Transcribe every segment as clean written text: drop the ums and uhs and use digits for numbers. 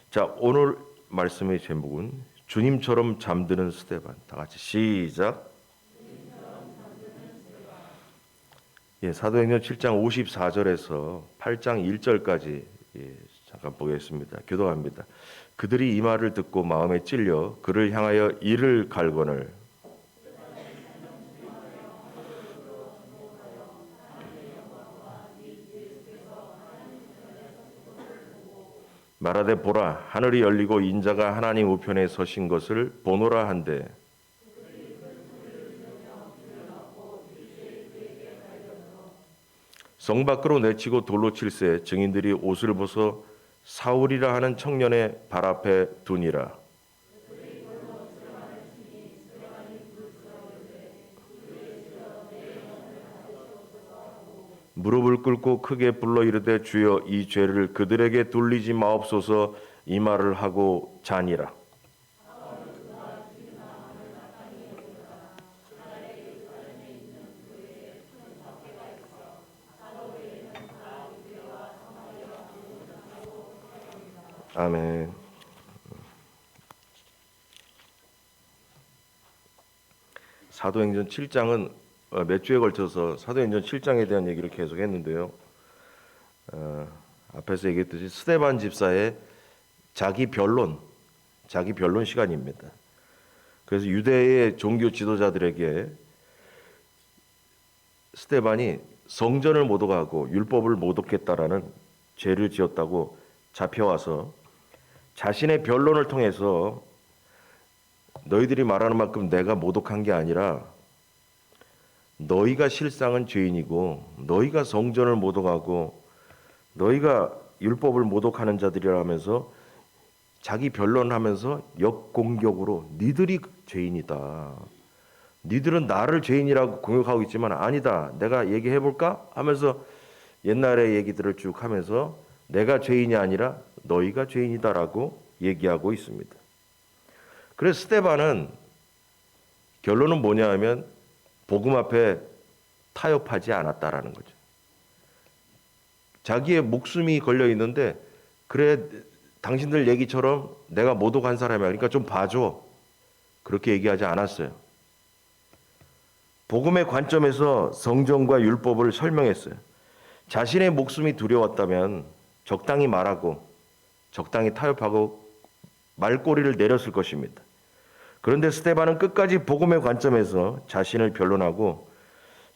자, 오늘 말씀의 제목은 주님처럼 잠드는 스데반. 다 같이 시작. 예, 사도행전 7장 54절에서 8장 1절까지 잠깐 보겠습니다. 교독합니다. 그들이 이 말을 듣고 마음에 찔려 그를 향하여 이를 갈거늘 말하되 보라, 하늘이 열리고 인자가 하나님 우편에 서신 것을 보노라 한데, 성 밖으로 내치고 돌로 칠세 증인들이 옷을 벗어 사울이라 하는 청년의 발 앞에 두니라. 무릎을 꿇고 크게 불러 이르되 주여 이 죄를 그들에게 돌리지 마옵소서. 이 말을 하고 자니라. 아멘. 사도행전 7장은 몇 주에 걸쳐서 사도행전 7장에 대한 얘기를 계속 했는데요. 앞에서 얘기했듯이 스데반 집사의 자기 변론 시간입니다. 그래서 유대의 종교 지도자들에게 스데반이 성전을 모독하고 율법을 모독했다라는 죄를 지었다고 잡혀와서 자신의 변론을 통해서 너희들이 말하는 만큼 내가 모독한 게 아니라 너희가 실상은 죄인이고 너희가 성전을 모독하고 너희가 율법을 모독하는 자들이라면서 자기 변론하면서 역공격으로 니들이 죄인이다. 니들은 나를 죄인이라고 공격하고 있지만 아니다. 내가 얘기해볼까? 하면서 옛날의 얘기들을 쭉 하면서 내가 죄인이 아니라 너희가 죄인이다라고 얘기하고 있습니다. 그래서 스데반은 결론은 뭐냐 하면 복음 앞에 타협하지 않았다라는 거죠. 자기의 목숨이 걸려 있는데 그래 당신들 얘기처럼 내가 모독한 사람이야. 그러니까 좀 봐줘. 그렇게 얘기하지 않았어요. 복음의 관점에서 성경과 율법을 설명했어요. 자신의 목숨이 두려웠다면 적당히 말하고 적당히 타협하고 말꼬리를 내렸을 것입니다. 그런데 스데반은 끝까지 복음의 관점에서 자신을 변론하고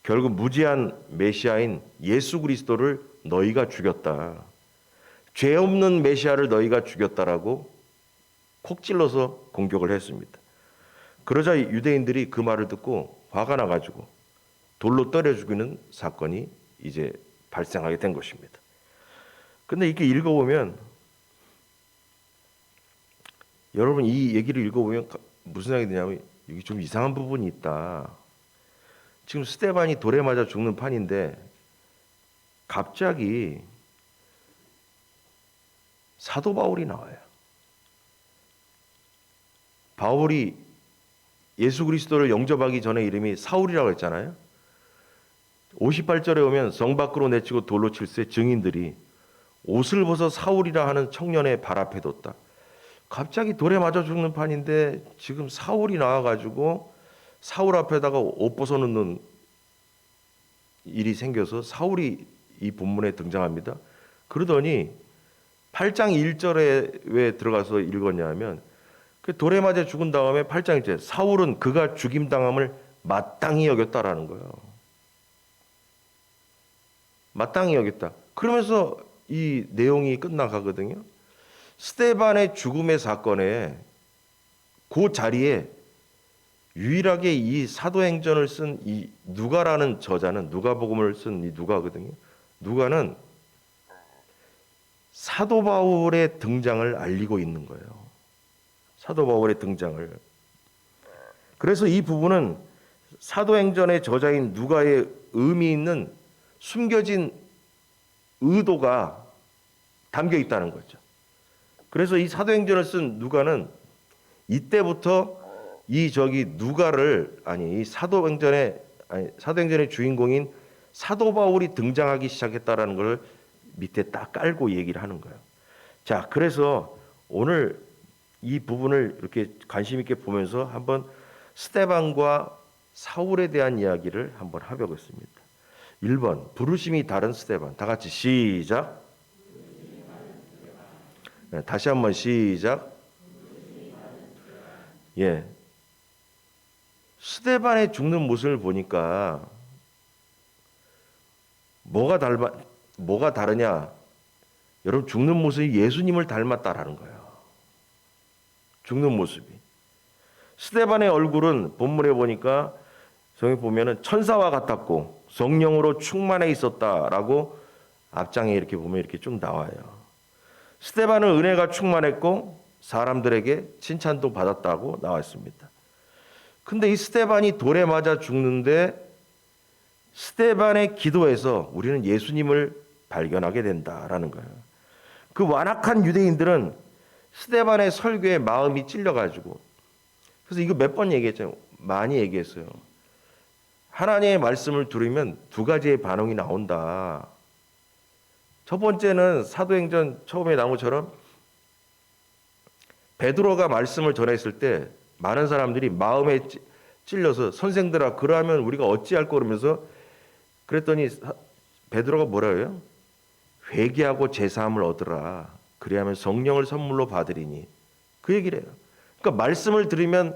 결국 무지한 메시아인 예수 그리스도를 너희가 죽였다. 죄 없는 메시아를 너희가 죽였다라고 콕 찔러서 공격을 했습니다. 그러자 유대인들이 그 말을 듣고 화가 나가지고 돌로 때려 죽이는 사건이 이제 발생하게 된 것입니다. 근데 이렇게 읽어보면 여러분 이 얘기를 읽어보면 무슨 생각이 드냐면 여기 좀 이상한 부분이 있다. 지금 스데반이 돌에 맞아 죽는 판인데 갑자기 사도 바울이 나와요. 바울이 예수 그리스도를 영접하기 전에 이름이 사울이라고 했잖아요. 58절에 오면 성 밖으로 내치고 돌로 칠세 증인들이 옷을 벗어 사울이라 하는 청년의 발 앞에 뒀다. 갑자기 돌에 맞아 죽는 판인데 지금 사울이 나와가지고 사울 앞에다가 옷 벗어놓는 일이 생겨서 사울이 이 본문에 등장합니다. 그러더니 8장 1절에 왜 들어가서 읽었냐면 그 돌에 맞아 죽은 다음에 8장 1절 사울은 그가 죽임당함을 마땅히 여겼다라는 거예요. 마땅히 여겼다. 그러면서 이 내용이 끝나가거든요. 스데반의 죽음의 사건에 그 자리에 유일하게 이 사도행전을 쓴 이 누가라는 저자는 누가복음을 쓴 이 누가거든요. 누가는 사도 바울의 등장을 알리고 있는 거예요. 사도 바울의 등장을. 그래서 이 부분은 사도행전의 저자인 누가의 의미 있는 숨겨진 의도가 담겨 있다는 거죠. 그래서 이 사도행전을 쓴 누가는 이때부터 이 누가를 이 사도행전의 주인공인 사도 바울이 등장하기 시작했다라는 걸 밑에 딱 깔고 얘기를 하는 거예요. 자, 그래서 오늘 이 부분을 이렇게 관심 있게 보면서 한번 스데반과 사울에 대한 이야기를 한번 해보겠습니다. 1번 부르심이 다른 스데반. 다 같이 시작. 네, 다시 한번 시작. 예. 스데반의 죽는 모습을 보니까 뭐가 다르냐? 여러분 죽는 모습이 예수님을 닮았다라는 거예요. 죽는 모습이. 스데반의 얼굴은 본문에 보니까 성경 보면은 천사와 같았고 성령으로 충만해 있었다라고 앞장에 이렇게 보면 이렇게 쭉 나와요. 스데반은 은혜가 충만했고 사람들에게 칭찬도 받았다고 나와 있습니다. 근데 이 스데반이 돌에 맞아 죽는데 스데반의 기도에서 우리는 예수님을 발견하게 된다라는 거예요. 그 완악한 유대인들은 스데반의 설교에 마음이 찔려가지고, 그래서 이거 몇 번 얘기했잖아요. 많이 얘기했어요. 하나님의 말씀을 들으면 두 가지의 반응이 나온다. 첫 번째는 사도행전 처음에 나온 것처럼 베드로가 말씀을 전했을 때 많은 사람들이 마음에 찔려서 선생들아 그러면 우리가 어찌할 거 그러면서 그랬더니 베드로가 뭐라 해요? 회개하고 제사함을 얻으라. 그래야만 성령을 선물로 받으리니. 그 얘기를 해요. 그러니까 말씀을 들으면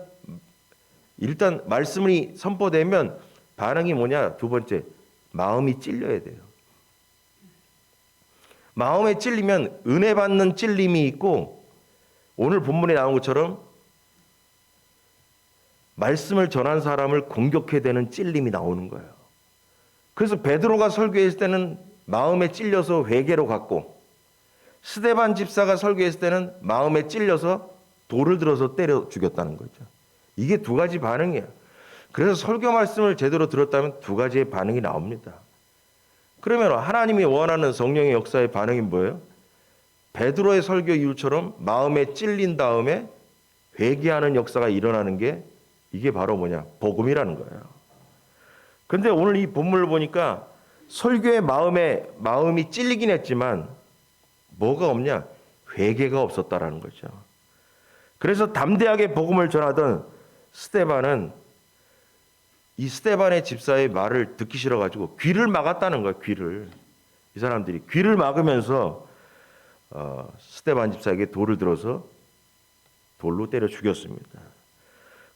일단 말씀이 선포되면 반응이 뭐냐? 두 번째, 마음이 찔려야 돼요. 마음에 찔리면 은혜 받는 찔림이 있고 오늘 본문에 나온 것처럼 말씀을 전한 사람을 공격해야 되는 찔림이 나오는 거예요. 그래서 베드로가 설교했을 때는 마음에 찔려서 회개로 갔고 스데반 집사가 설교했을 때는 마음에 찔려서 돌을 들어서 때려 죽였다는 거죠. 이게 두 가지 반응이에요. 그래서 설교 말씀을 제대로 들었다면 두 가지의 반응이 나옵니다. 그러면 하나님이 원하는 성령의 역사의 반응이 뭐예요? 베드로의 설교 이유처럼 마음에 찔린 다음에 회개하는 역사가 일어나는 게 이게 바로 뭐냐? 복음이라는 거예요. 그런데 오늘 이 본문을 보니까 설교의 마음이 찔리긴 했지만 뭐가 없냐? 회개가 없었다라는 거죠. 그래서 담대하게 복음을 전하던 스데반은 이 스데반의 집사의 말을 듣기 싫어가지고 귀를 막았다는 거예요. 귀를. 이 사람들이 귀를 막으면서 스데반 집사에게 돌을 들어서 돌로 때려 죽였습니다.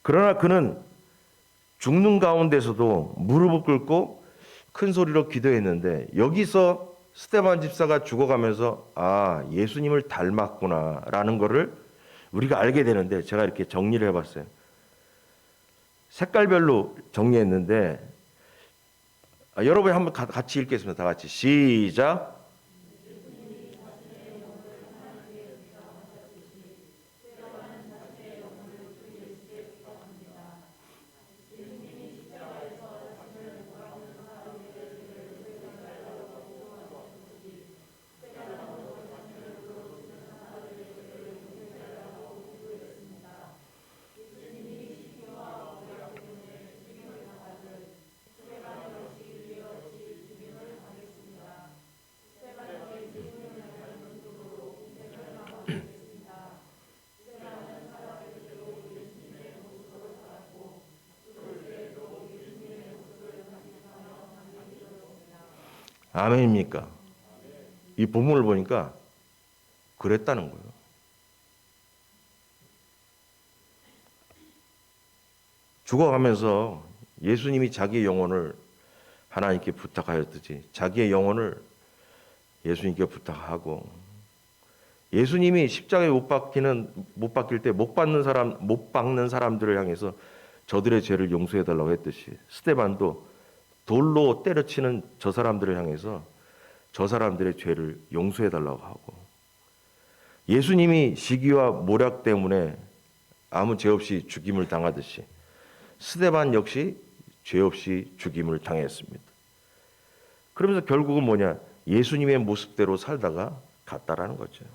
그러나 그는 죽는 가운데서도 무릎을 꿇고 큰 소리로 기도했는데 여기서 스데반 집사가 죽어가면서 아 예수님을 닮았구나라는 것을 우리가 알게 되는데 제가 이렇게 정리를 해봤어요. 색깔별로 정리했는데 여러분이 한번 같이 읽겠습니다. 다 같이 시작. 아멘입니까? 이 본문을 보니까 그랬다는 거예요. 죽어가면서 예수님이 자기의 영혼을 하나님께 부탁하였듯이 자기의 영혼을 예수님께 부탁하고 예수님이 십자가에 못 박힐 때 못 박는 사람들을 향해서 저들의 죄를 용서해 달라고 했듯이 스데반도 돌로 때려치는 저 사람들을 향해서 저 사람들의 죄를 용서해 달라고 하고 예수님이 시기와 모략 때문에 아무 죄 없이 죽임을 당하듯이 스데반 역시 죄 없이 죽임을 당했습니다. 그러면서 결국은 뭐냐? 예수님의 모습대로 살다가 갔다라는 거죠.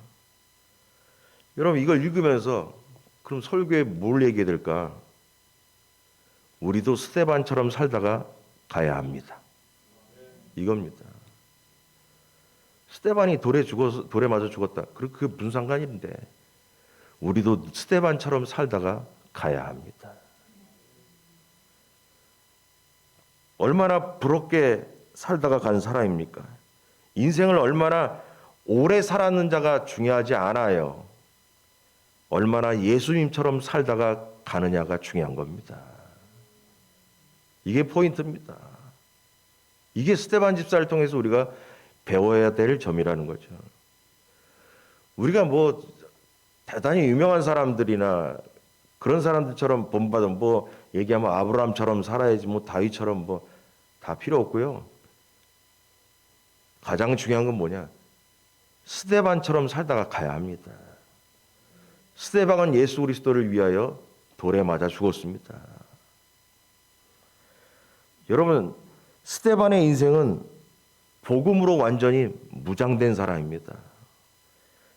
여러분 이걸 읽으면서 그럼 설교에 뭘 얘기해야 될까? 우리도 스데반처럼 살다가 가야 합니다. 이겁니다. 스데반이 돌에 맞아 죽었다. 그게 무슨 상관인데? 우리도 스데반처럼 살다가 가야 합니다. 얼마나 부럽게 살다가 간 사람입니까? 인생을 얼마나 오래 살았는 자가 중요하지 않아요. 얼마나 예수님처럼 살다가 가느냐가 중요한 겁니다. 이게 포인트입니다. 이게 스데반 집사를 통해서 우리가 배워야 될 점이라는 거죠. 우리가 뭐 대단히 유명한 사람들이나 그런 사람들처럼 본받은 뭐 얘기하면 아브라함처럼 살아야지 뭐 다윗처럼 뭐 다 필요 없고요. 가장 중요한 건 뭐냐? 스데반처럼 살다가 가야 합니다. 스데반은 예수 그리스도를 위하여 돌에 맞아 죽었습니다. 여러분, 스데반의 인생은 복음으로 완전히 무장된 사람입니다.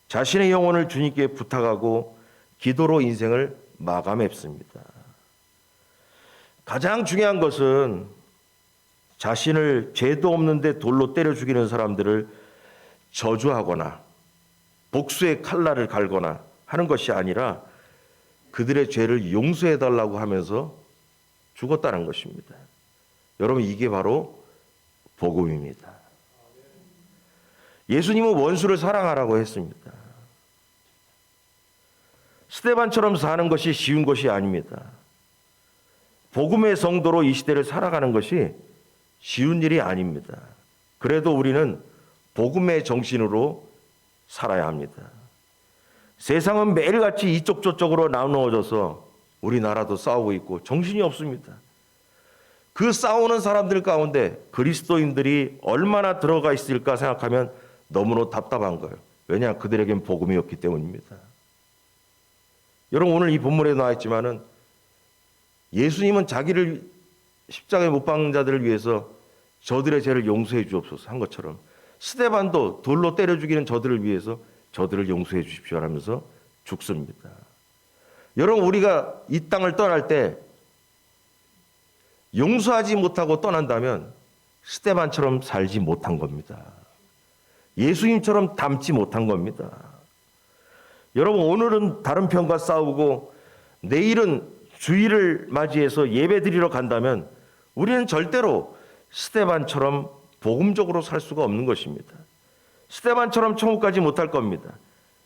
자신의 영혼을 주님께 부탁하고 기도로 인생을 마감했습니다. 가장 중요한 것은 자신을 죄도 없는데 돌로 때려 죽이는 사람들을 저주하거나 복수의 칼날을 갈거나 하는 것이 아니라 그들의 죄를 용서해달라고 하면서 죽었다는 것입니다. 여러분, 이게 바로 복음입니다. 예수님은 원수를 사랑하라고 했습니다. 스데반처럼 사는 것이 쉬운 것이 아닙니다. 복음의 성도로 이 시대를 살아가는 것이 쉬운 일이 아닙니다. 그래도 우리는 복음의 정신으로 살아야 합니다. 세상은 매일같이 이쪽 저쪽으로 나누어져서 우리나라도 싸우고 있고 정신이 없습니다. 그 싸우는 사람들 가운데 그리스도인들이 얼마나 들어가 있을까 생각하면 너무나 답답한 거예요. 왜냐? 그들에겐 복음이 없기 때문입니다. 여러분, 오늘 이 본문에 나와 있지만은 예수님은 자기를 십자가에 못 박는 자들을 위해서 저들의 죄를 용서해 주옵소서 한 것처럼 스데반도 돌로 때려 죽이는 저들을 위해서 저들을 용서해 주십시오 하면서 죽습니다. 여러분, 우리가 이 땅을 떠날 때 용서하지 못하고 떠난다면 스데반처럼 살지 못한 겁니다. 예수님처럼 닮지 못한 겁니다. 여러분, 오늘은 다른 편과 싸우고 내일은 주일을 맞이해서 예배 드리러 간다면 우리는 절대로 스데반처럼 복음적으로 살 수가 없는 것입니다. 스데반처럼 천국 가지 못할 겁니다.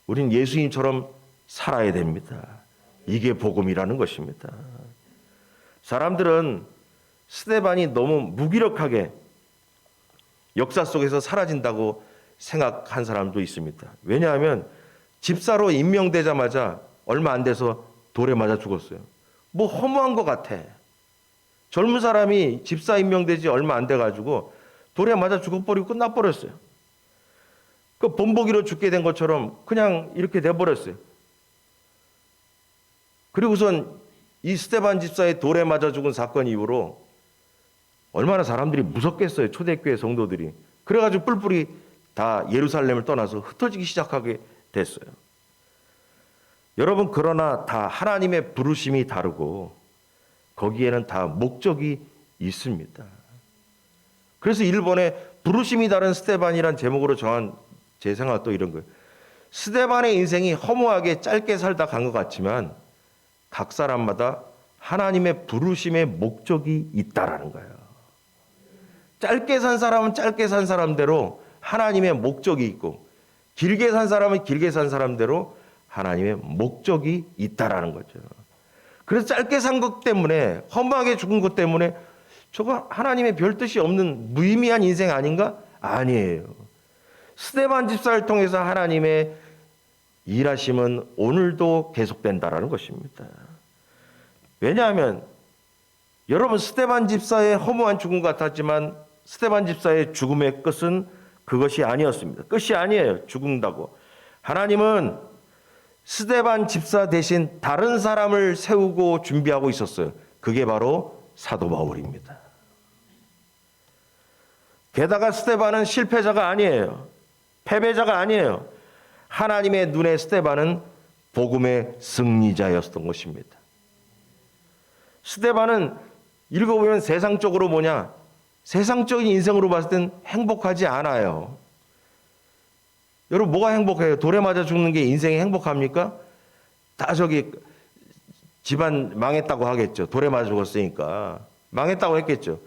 우린 예수님처럼 살아야 됩니다. 이게 복음이라는 것입니다. 사람들은 스데반이 너무 무기력하게 역사 속에서 사라진다고 생각한 사람도 있습니다. 왜냐하면 집사로 임명되자마자 얼마 안 돼서 돌에 맞아 죽었어요. 뭐 허무한 것 같아. 젊은 사람이 집사 임명되지 얼마 안 돼가지고 돌에 맞아 죽어버리고 끝나버렸어요. 그 본보기로 죽게 된 것처럼 그냥 이렇게 돼버렸어요. 그리고선 이 스데반 집사의 돌에 맞아 죽은 사건 이후로 얼마나 사람들이 무섭겠어요. 초대교회 성도들이. 그래가지고 뿔뿔이 다 예루살렘을 떠나서 흩어지기 시작하게 됐어요. 여러분, 그러나 다 하나님의 부르심이 다르고 거기에는 다 목적이 있습니다. 그래서 일본에 부르심이 다른 스데반이란 제목으로 정한 제 생각은 또 이런 거예요. 스데반의 인생이 허무하게 짧게 살다 간 것 같지만 각 사람마다 하나님의 부르심의 목적이 있다라는 거예요. 짧게 산 사람은 짧게 산 사람대로 하나님의 목적이 있고 길게 산 사람은 길게 산 사람대로 하나님의 목적이 있다라는 거죠. 그래서 짧게 산 것 때문에 허무하게 죽은 것 때문에 저거 하나님의 별 뜻이 없는 무의미한 인생 아닌가? 아니에요. 스데반 집사를 통해서 하나님의 일하심은 오늘도 계속된다라는 것입니다. 왜냐하면 여러분, 스데반 집사의 허무한 죽음 같았지만 스데반 집사의 죽음의 끝은 그것이 아니었습니다. 끝이 아니에요. 죽는다고. 하나님은 스데반 집사 대신 다른 사람을 세우고 준비하고 있었어요. 그게 바로 사도 바울입니다. 게다가 스데반은 실패자가 아니에요. 패배자가 아니에요. 하나님의 눈에 스데반은 복음의 승리자였던 것입니다. 스데반은 읽어보면 세상적으로 뭐냐? 세상적인 인생으로 봤을 땐 행복하지 않아요. 여러분, 뭐가 행복해요? 돌에 맞아 죽는 게 인생이 행복합니까? 다 저기 집안 망했다고 하겠죠. 돌에 맞아 죽었으니까 망했다고 했겠죠.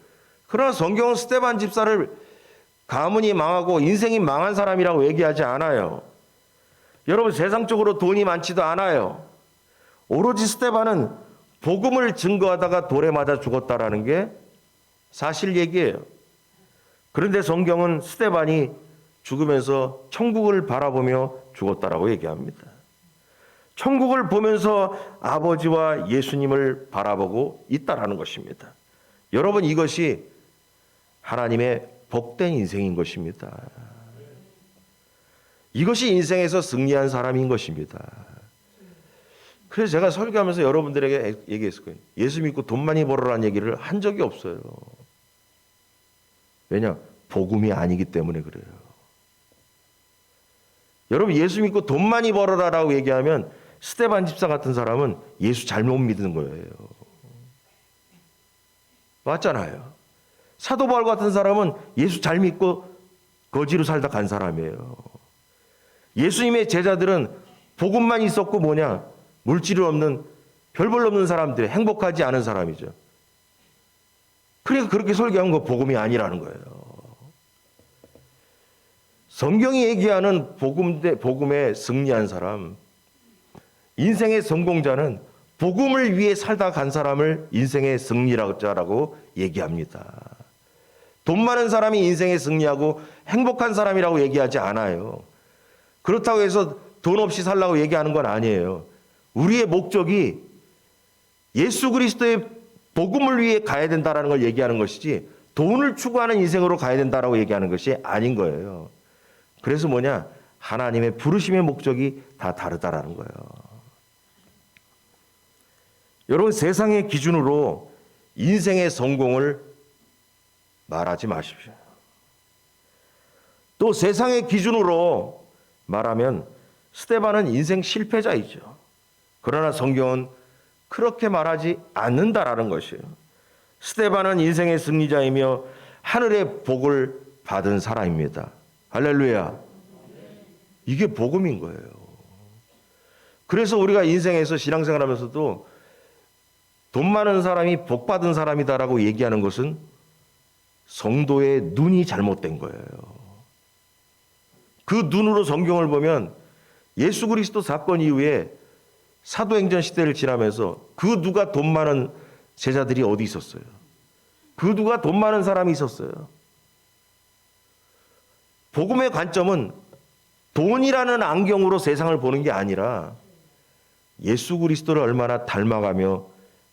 그러나 성경은 스데반 집사를 가문이 망하고 인생이 망한 사람이라고 얘기하지 않아요. 여러분, 세상적으로 돈이 많지도 않아요. 오로지 스데반은 복음을 증거하다가 돌에 맞아 죽었다라는 게 사실 얘기예요. 그런데 성경은 스데반이 죽으면서 천국을 바라보며 죽었다라고 얘기합니다. 천국을 보면서 아버지와 예수님을 바라보고 있다라는 것입니다. 여러분, 이것이 하나님의 복된 인생인 것입니다. 이것이 인생에서 승리한 사람인 것입니다. 그래서 제가 설교하면서 여러분들에게 얘기했을 거예요. 예수 믿고 돈 많이 벌으라는 얘기를 한 적이 없어요. 왜냐? 복음이 아니기 때문에 그래요. 여러분, 예수 믿고 돈 많이 벌어라라고 얘기하면 스데반 집사 같은 사람은 예수 잘못 믿는 거예요. 맞잖아요. 사도 바울 같은 사람은 예수 잘 믿고 거지로 살다 간 사람이에요. 예수님의 제자들은 복음만 있었고 뭐냐? 물질 없는, 별 볼 없는 사람들, 행복하지 않은 사람이죠. 그러니까 그렇게 설교한 거 복음이 아니라는 거예요. 성경이 얘기하는 복음에 승리한 사람, 인생의 성공자는 복음을 위해 살다 간 사람을 인생의 승리자라고 얘기합니다. 돈 많은 사람이 인생에 승리하고 행복한 사람이라고 얘기하지 않아요. 그렇다고 해서 돈 없이 살라고 얘기하는 건 아니에요. 우리의 목적이 예수 그리스도의 복음을 위해 가야 된다는 걸 얘기하는 것이지 돈을 추구하는 인생으로 가야 된다고 얘기하는 것이 아닌 거예요. 그래서 뭐냐? 하나님의 부르심의 목적이 다 다르다라는 거예요. 여러분, 세상의 기준으로 인생의 성공을 말하지 마십시오. 또 세상의 기준으로 말하면 스데반은 인생 실패자이죠. 그러나 성경은 그렇게 말하지 않는다라는 것이에요. 스데반은 인생의 승리자이며 하늘의 복을 받은 사람입니다. 할렐루야. 이게 복음인 거예요. 그래서 우리가 인생에서 신앙생활 하면서도 돈 많은 사람이 복 받은 사람이다라고 얘기하는 것은 성도의 눈이 잘못된 거예요. 그 눈으로 성경을 보면 예수 그리스도 사건 이후에 사도행전 시대를 지나면서 그 누가 돈 많은 제자들이 어디 있었어요? 그 누가 돈 많은 사람이 있었어요? 복음의 관점은 돈이라는 안경으로 세상을 보는 게 아니라 예수 그리스도를 얼마나 닮아가며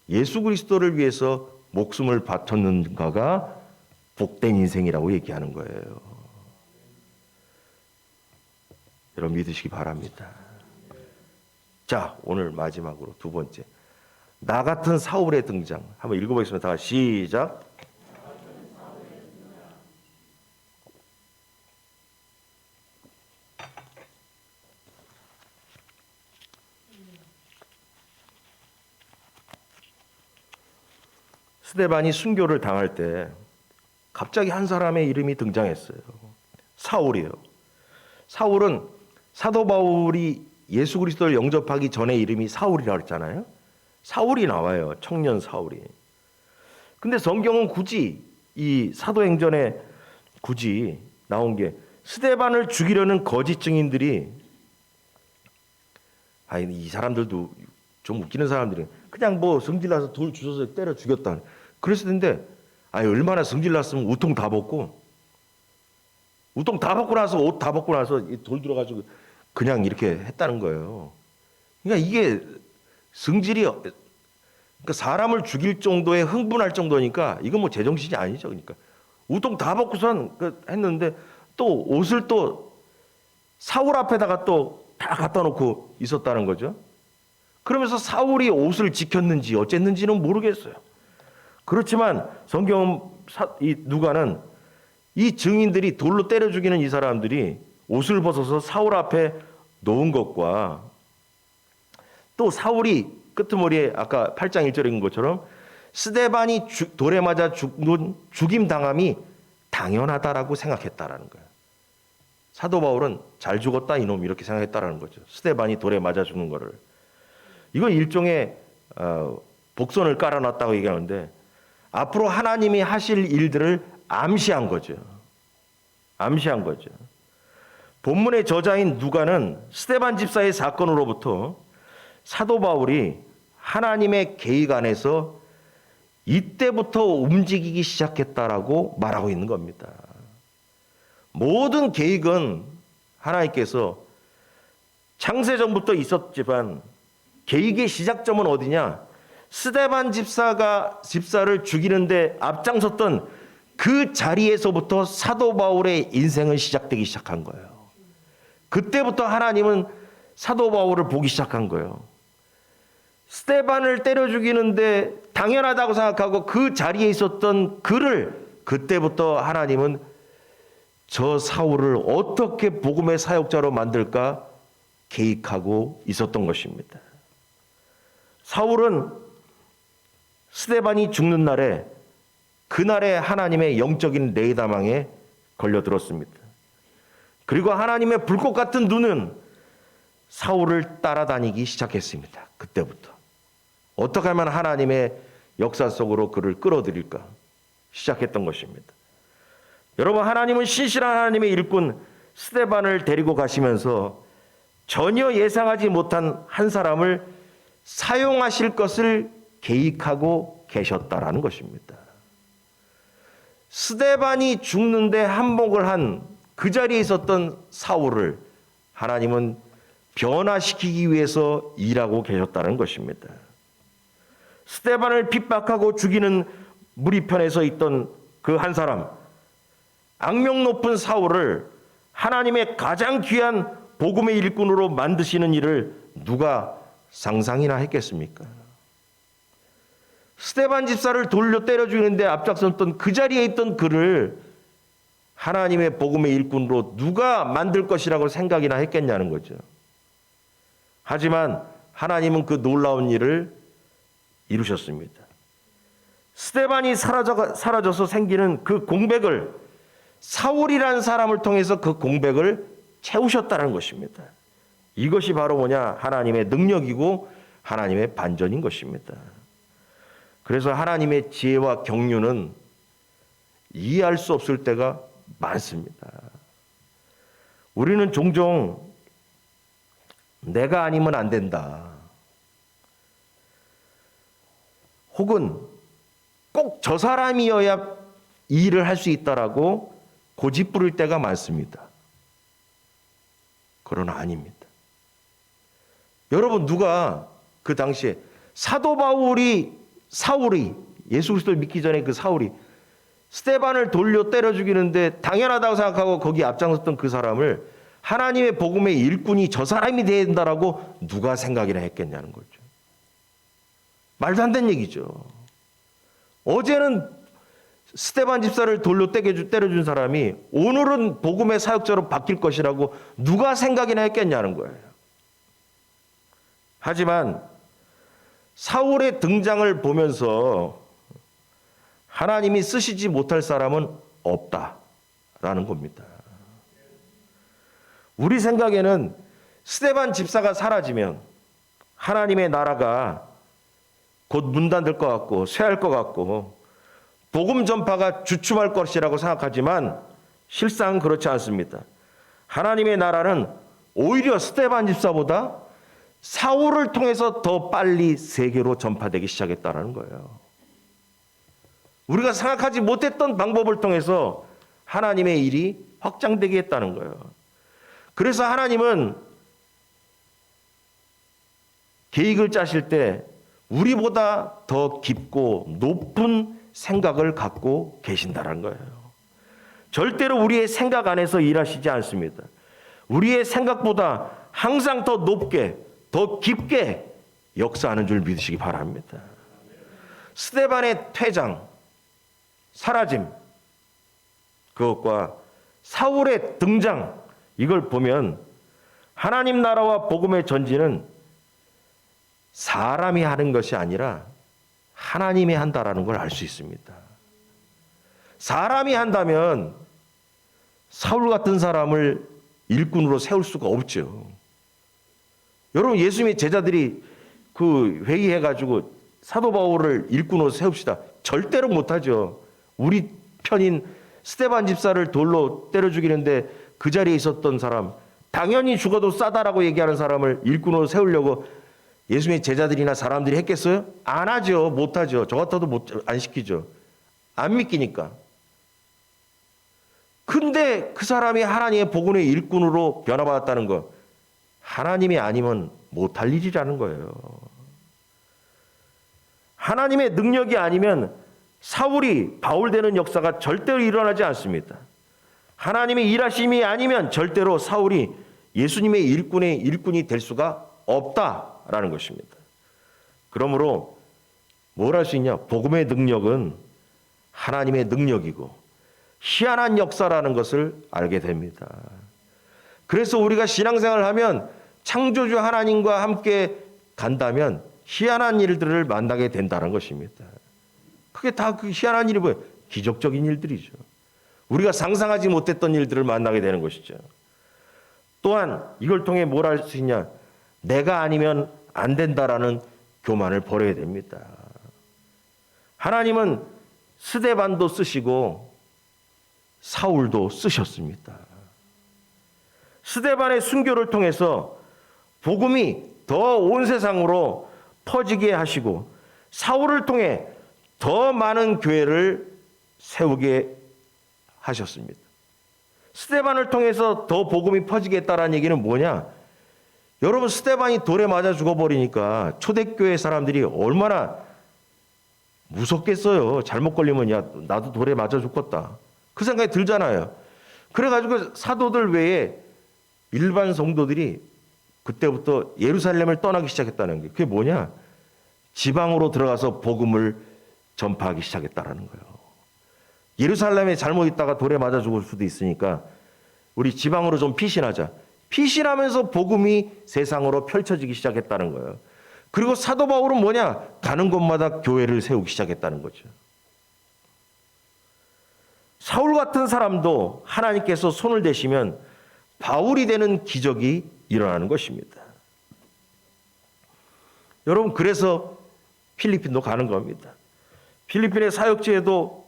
예수 그리스도를 위해서 목숨을 바쳤는가가 복된 인생이라고 얘기하는 거예요. 여러분, 믿으시기 바랍니다. 자, 오늘 마지막으로 두 번째, 나 같은 사울의 등장. 한번 읽어보겠습니다. 다 같이 시작. 스데반이 순교를 당할 때 갑자기 한 사람의 이름이 등장했어요. 사울이에요. 사울은 사도 바울이 예수 그리스도를 영접하기 전에 이름이 사울이라고 했잖아요. 사울이 나와요. 청년 사울이. 근데 성경은 굳이 이 사도행전에 굳이 나온 게 스데반을 죽이려는 거짓 증인들이, 이 사람들도 좀 웃기는 사람들이 그냥 뭐 성질나서 돌 주워서 때려 죽였다. 그랬을 텐데, 얼마나 성질났으면 우통 다 벗고 나서 옷 다 벗고 나서 돌 들어가지고 그냥 이렇게 했다는 거예요. 그러니까 이게 성질이, 그러니까 사람을 죽일 정도의 흥분할 정도니까 이건 뭐 제정신이 아니죠. 그러니까 우통 다 벗고선 했는데 또 옷을 또 사울 앞에다가 또 다 갖다 놓고 있었다는 거죠. 그러면서 사울이 옷을 지켰는지 어쨌는지는 모르겠어요. 그렇지만 성경 이 누가는 이 증인들이 돌로 때려 죽이는 이 사람들이 옷을 벗어서 사울 앞에 놓은 것과 또 사울이 끄트머리에 아까 8장 1절에 있는 것처럼 스데반이 돌에 맞아 죽임 당함이 당연하다라고 생각했다라는 거예요. 사도 바울은 잘 죽었다 이놈 이렇게 생각했다라는 거죠. 스데반이 돌에 맞아 죽는 거를. 이건 일종의 복선을 깔아놨다고 얘기하는데 앞으로 하나님이 하실 일들을 암시한 거죠. 암시한 거죠. 본문의 저자인 누가는 스데반 집사의 사건으로부터 사도 바울이 하나님의 계획 안에서 이때부터 움직이기 시작했다라고 말하고 있는 겁니다. 모든 계획은 하나님께서 창세전부터 있었지만 계획의 시작점은 어디냐? 스데반 집사를 죽이는데 앞장섰던 그 자리에서부터 사도 바울의 인생은 시작되기 시작한 거예요. 그때부터 하나님은 사도 바울을 보기 시작한 거예요. 스데반을 때려 죽이는데 당연하다고 생각하고 그 자리에 있었던 그를 그때부터 하나님은 저 사울을 어떻게 복음의 사역자로 만들까 계획하고 있었던 것입니다. 사울은 스데반이 죽는 날에 그날에 하나님의 영적인 레이다망에 걸려들었습니다. 그리고 하나님의 불꽃 같은 눈은 사울을 따라다니기 시작했습니다. 그때부터 어떻게 하면 하나님의 역사 속으로 그를 끌어들일까 시작했던 것입니다. 여러분, 하나님은 신실한 하나님의 일꾼 스데반을 데리고 가시면서 전혀 예상하지 못한 한 사람을 사용하실 것을 계획하고 계셨다라는 것입니다. 스데반이 죽는데 한몫을 한 그 자리에 있었던 사울을 하나님은 변화시키기 위해서 일하고 계셨다는 것입니다. 스데반을 핍박하고 죽이는 무리편에 서 있던 그 한 사람, 악명 높은 사울을 하나님의 가장 귀한 복음의 일꾼으로 만드시는 일을 누가 상상이나 했겠습니까? 스데반 집사를 돌려 때려 죽이는데 앞장섰던 그 자리에 있던 그를 하나님의 복음의 일꾼으로 누가 만들 것이라고 생각이나 했겠냐는 거죠. 하지만 하나님은 그 놀라운 일을 이루셨습니다. 스데반이 사라져서 생기는 그 공백을 사울이라는 사람을 통해서 그 공백을 채우셨다는 것입니다. 이것이 바로 뭐냐? 하나님의 능력이고 하나님의 반전인 것입니다. 그래서 하나님의 지혜와 경륜은 이해할 수 없을 때가 많습니다. 우리는 종종 내가 아니면 안 된다. 혹은 꼭 저 사람이어야 이 일을 할 수 있다라고 고집 부릴 때가 많습니다. 그러나 아닙니다. 여러분, 누가 그 당시에 사도 사울이 예수 그리스도를 믿기 전에 그 사울이 스데반을 돌려 때려 죽이는데 당연하다고 생각하고 거기 앞장섰던 그 사람을 하나님의 복음의 일꾼이 저 사람이 돼야 된다라고 누가 생각이나 했겠냐는 거죠. 말도 안 되는 얘기죠. 어제는 스데반 집사를 돌로 때려준 사람이 오늘은 복음의 사역자로 바뀔 것이라고 누가 생각이나 했겠냐는 거예요. 하지만 사울의 등장을 보면서 하나님이 쓰시지 못할 사람은 없다라는 겁니다. 우리 생각에는 스데반 집사가 사라지면 하나님의 나라가 곧 문 닫을 것 같고 쇠할 것 같고 복음 전파가 주춤할 것이라고 생각하지만 실상은 그렇지 않습니다. 하나님의 나라는 오히려 스데반 집사보다 사울을 통해서 더 빨리 세계로 전파되기 시작했다는 거예요. 우리가 생각하지 못했던 방법을 통해서 하나님의 일이 확장되게 했다는 거예요. 그래서 하나님은 계획을 짜실 때 우리보다 더 깊고 높은 생각을 갖고 계신다는 거예요. 절대로 우리의 생각 안에서 일하시지 않습니다. 우리의 생각보다 항상 더 높게, 더 깊게 역사하는 줄 믿으시기 바랍니다. 스데반의 퇴장, 사라짐, 그것과 사울의 등장, 이걸 보면 하나님 나라와 복음의 전진은 사람이 하는 것이 아니라 하나님이 한다라는 걸 알 수 있습니다. 사람이 한다면 사울 같은 사람을 일꾼으로 세울 수가 없죠. 여러분, 예수님의 제자들이 그 회의해가지고 사도 바울을 일꾼으로 세웁시다. 절대로 못하죠. 우리 편인 스데반 집사를 돌로 때려 죽이는데 그 자리에 있었던 사람, 당연히 죽어도 싸다라고 얘기하는 사람을 일꾼으로 세우려고 예수님의 제자들이나 사람들이 했겠어요? 안 하죠. 못하죠. 저 같아도 안 시키죠. 안 믿기니까. 근데 그 사람이 하나님의 복음의 일꾼으로 변화받았다는 거, 하나님이 아니면 못할 일이라는 거예요. 하나님의 능력이 아니면 사울이 바울 되는 역사가 절대로 일어나지 않습니다. 하나님의 일하심이 아니면 절대로 사울이 예수님의 일꾼이 될 수가 없다라는 것입니다. 그러므로 뭘 할 수 있냐? 복음의 능력은 하나님의 능력이고 희한한 역사라는 것을 알게 됩니다. 그래서 우리가 신앙생활을 하면 창조주 하나님과 함께 간다면 희한한 일들을 만나게 된다는 것입니다. 그게 다 그 희한한 일이 뭐예요? 기적적인 일들이죠. 우리가 상상하지 못했던 일들을 만나게 되는 것이죠. 또한 이걸 통해 뭘 할 수 있냐? 내가 아니면 안 된다라는 교만을 버려야 됩니다. 하나님은 스데반도 쓰시고 사울도 쓰셨습니다. 스데반의 순교를 통해서 복음이 더 온 세상으로 퍼지게 하시고 사울을 통해 더 많은 교회를 세우게 하셨습니다. 스데반을 통해서 더 복음이 퍼지게 했다는 얘기는 뭐냐? 여러분, 스데반이 돌에 맞아 죽어버리니까 초대교회 사람들이 얼마나 무섭겠어요. 잘못 걸리면 야 나도 돌에 맞아 죽겠다. 그 생각이 들잖아요. 그래가지고 사도들 외에 일반 성도들이 그때부터 예루살렘을 떠나기 시작했다는 게, 그게 뭐냐? 지방으로 들어가서 복음을 전파하기 시작했다는 거예요. 예루살렘에 잘못 있다가 돌에 맞아 죽을 수도 있으니까 우리 지방으로 좀 피신하자. 피신하면서 복음이 세상으로 펼쳐지기 시작했다는 거예요. 그리고 사도 바울은 뭐냐? 가는 곳마다 교회를 세우기 시작했다는 거죠. 사울 같은 사람도 하나님께서 손을 대시면 바울이 되는 기적이 일어나는 것입니다. 여러분, 그래서 필리핀도 가는 겁니다. 필리핀의 사역지에도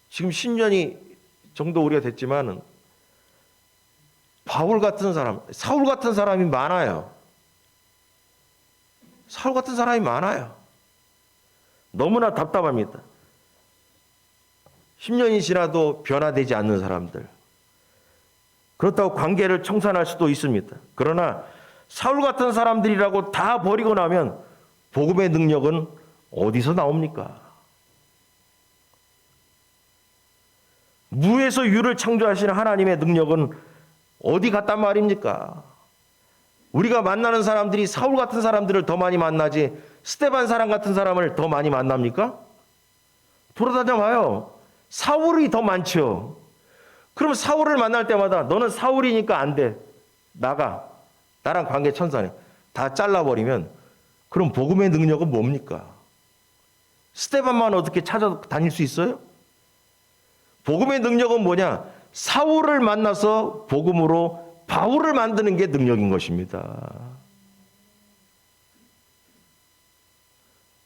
지금 10년이 정도 우리가 됐지만은 바울 같은 사람, 사울 같은 사람이 많아요. 사울 같은 사람이 많아요. 너무나 답답합니다. 10년이 지나도 변화되지 않는 사람들. 그렇다고 관계를 청산할 수도 있습니다. 그러나 사울 같은 사람들이라고 다 버리고 나면 복음의 능력은 어디서 나옵니까? 무에서 유를 창조하시는 하나님의 능력은 어디 갔단 말입니까? 우리가 만나는 사람들이 사울 같은 사람들을 더 많이 만나지 스데반 사람 같은 사람을 더 많이 만납니까? 돌아다녀 봐요. 사울이 더 많죠. 그럼 사울을 만날 때마다 너는 사울이니까 안 돼. 나가. 나랑 관계 천사네. 다 잘라버리면 그럼 복음의 능력은 뭡니까? 스데반만 어떻게 찾아다닐 수 있어요? 복음의 능력은 뭐냐? 사울을 만나서 복음으로 바울을 만드는 게 능력인 것입니다.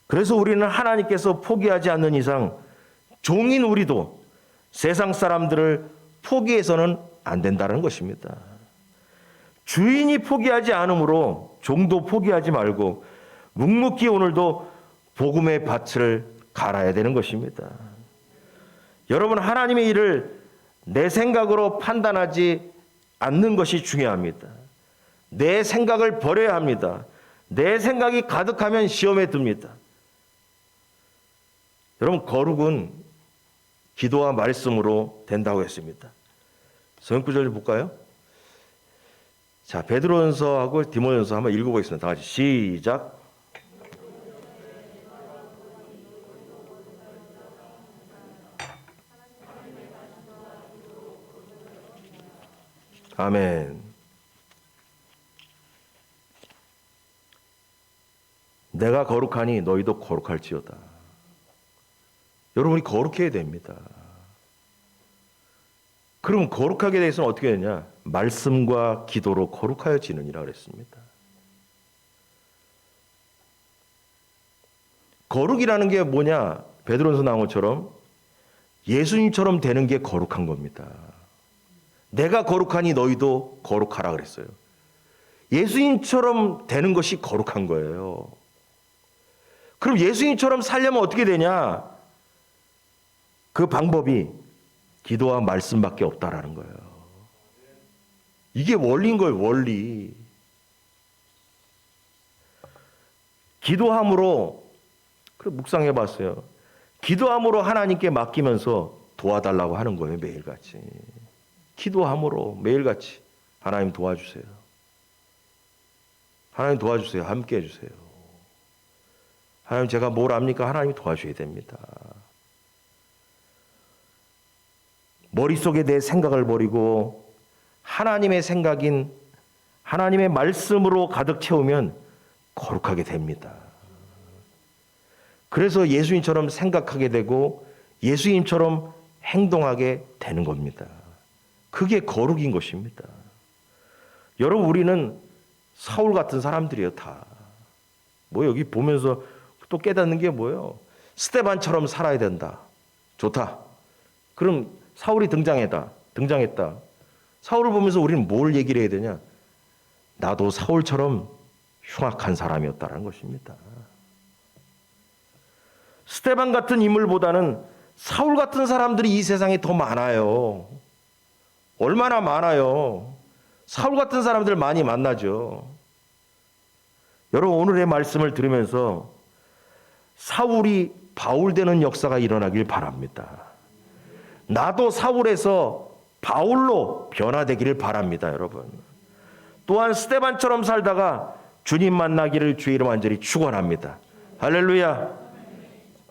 그래서 우리는 하나님께서 포기하지 않는 이상 종인 우리도 세상 사람들을 포기해서는 안 된다는 것입니다. 주인이 포기하지 않으므로 종도 포기하지 말고 묵묵히 오늘도 복음의 밭을 갈아야 되는 것입니다. 여러분, 하나님의 일을 내 생각으로 판단하지 않는 것이 중요합니다. 내 생각을 버려야 합니다. 내 생각이 가득하면 시험에 듭니다. 여러분, 거룩은 기도와 말씀으로 된다고 했습니다. 성경 구절 좀 볼까요? 자, 베드로전서하고 디모데전서 한번 읽어보겠습니다. 다 같이 시작. 아멘. 내가 거룩하니 너희도 거룩할지어다. 여러분이 거룩해야 됩니다. 그럼 거룩하게 대해서는 어떻게 되냐? 말씀과 기도로 거룩하여지느니라 그랬습니다. 거룩이라는 게 뭐냐? 베드로전서 나온 것처럼 예수님처럼 되는 게 거룩한 겁니다. 내가 거룩하니 너희도 거룩하라 그랬어요. 예수님처럼 되는 것이 거룩한 거예요. 그럼 예수님처럼 살려면 어떻게 되냐? 그 방법이 기도와 말씀밖에 없다라는 거예요. 이게 원리인 거예요, 원리. 기도함으로, 그래 묵상해 봤어요. 기도함으로 하나님께 맡기면서 도와달라고 하는 거예요, 매일같이. 기도함으로 매일같이 하나님 도와주세요. 하나님 도와주세요. 함께 해주세요. 하나님 제가 뭘 압니까? 하나님이 도와줘야 됩니다. 머릿속에 내 생각을 버리고 하나님의 생각인 하나님의 말씀으로 가득 채우면 거룩하게 됩니다. 그래서 예수님처럼 생각하게 되고 예수님처럼 행동하게 되는 겁니다. 그게 거룩인 것입니다. 여러분, 우리는 사울 같은 사람들이에요, 다. 뭐 여기 보면서 또 깨닫는 게 뭐예요? 스데반처럼 살아야 된다. 좋다. 그럼 사울이 등장했다. 사울을 보면서 우리는 뭘 얘기를 해야 되냐? 나도 사울처럼 흉악한 사람이었다는 것입니다. 스데반 같은 인물보다는 사울 같은 사람들이 이 세상에 더 많아요. 얼마나 많아요. 사울 같은 사람들 많이 만나죠. 여러분, 오늘의 말씀을 들으면서 사울이 바울 되는 역사가 일어나길 바랍니다. 나도 사울에서 바울로 변화되기를 바랍니다, 여러분. 또한 스데반처럼 살다가 주님 만나기를 주의 이름 간절히 축원합니다. 할렐루야.